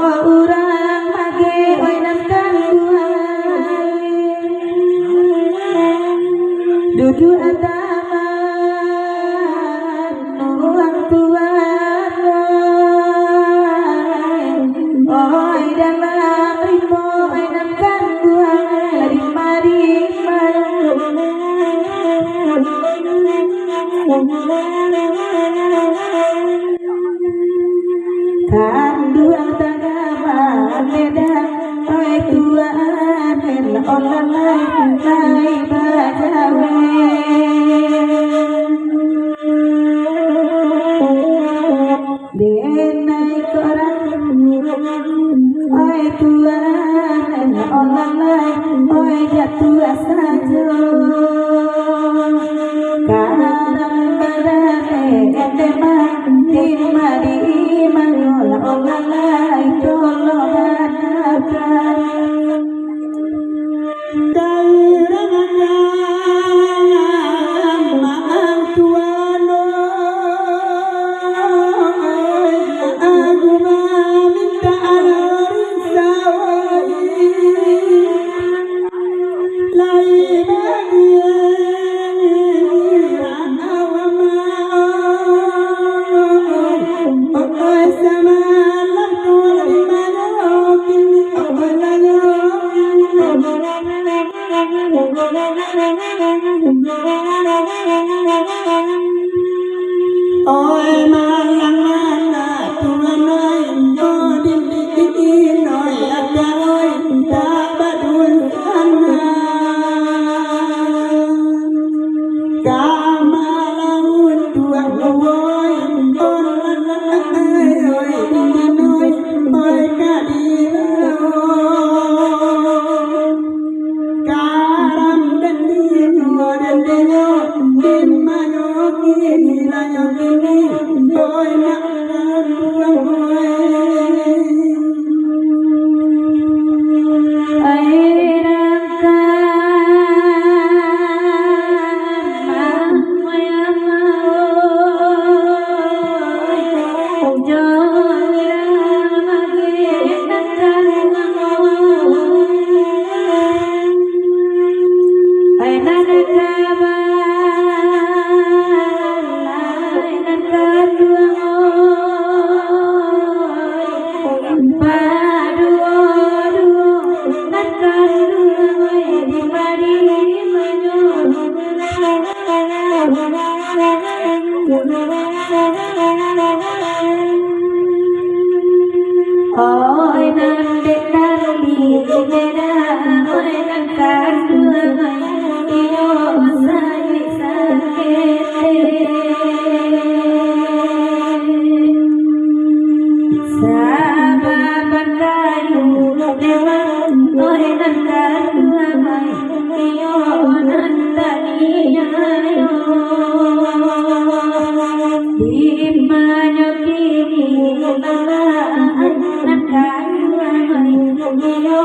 urang mage oinan kanduai dudu ataman nuang tuan oi dalam rimo oinan kanduai lari mari kanduang tagama beda oi tuan hela online lai bajawe denai korang oi tuan hela online oi jatuh saja karang berane endema timari mangola online tolong hadapan oi mana tuan oi odin dikin oi ada oi tak badul sana kamalang tuan oi on oi dingan oi kadira karam dan dino dan dino din mayoki layoki oi nak tuan oi oi nan dek darli beda oi nan kanduai iyo sai sakete sababan kayu dewan oi nan kanduai iyo nan taniya dimana kini nalaan nan kanduai iyo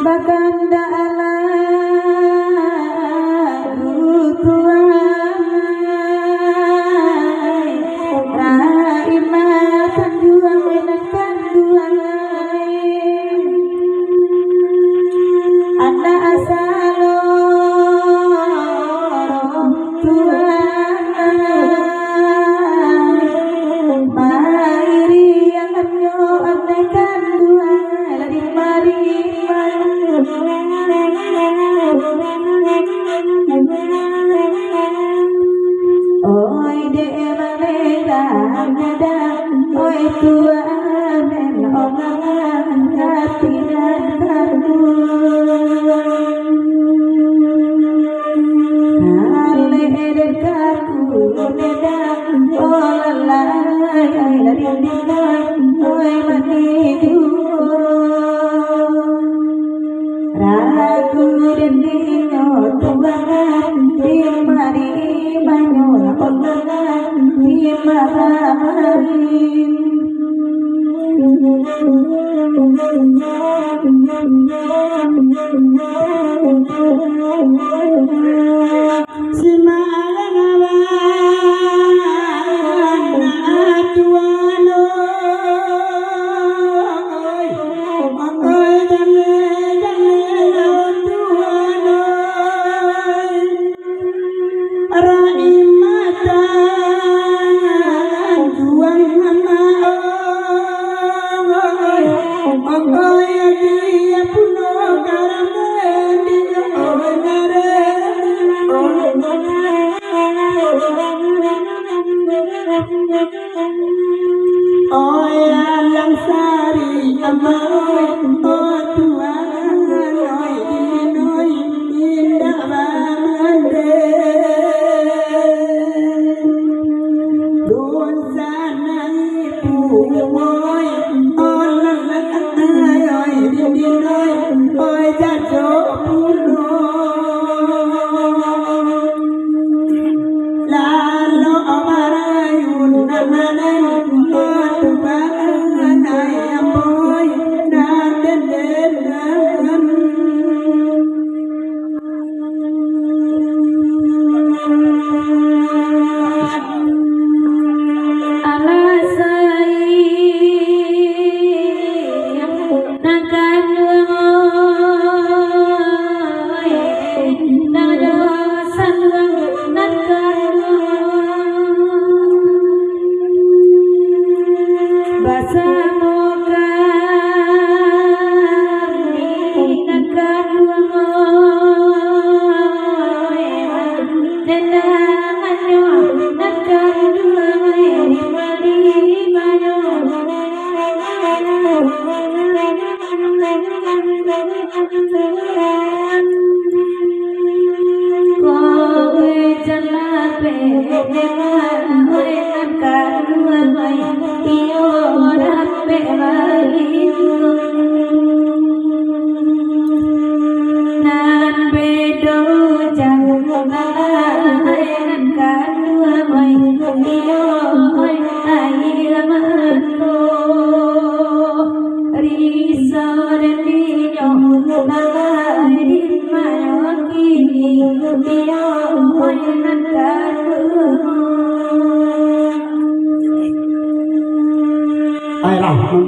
baganda ala tuai raima tanjuang menekan duai ada asalo tuai mairi yang anyo atekan duai lari mari oi daerah beda oi tuan orang katiran kale edekaku beda olalai dari dinan oi mati ragu dendinyo tuangan di mari banyola olangan di marahin ai lòng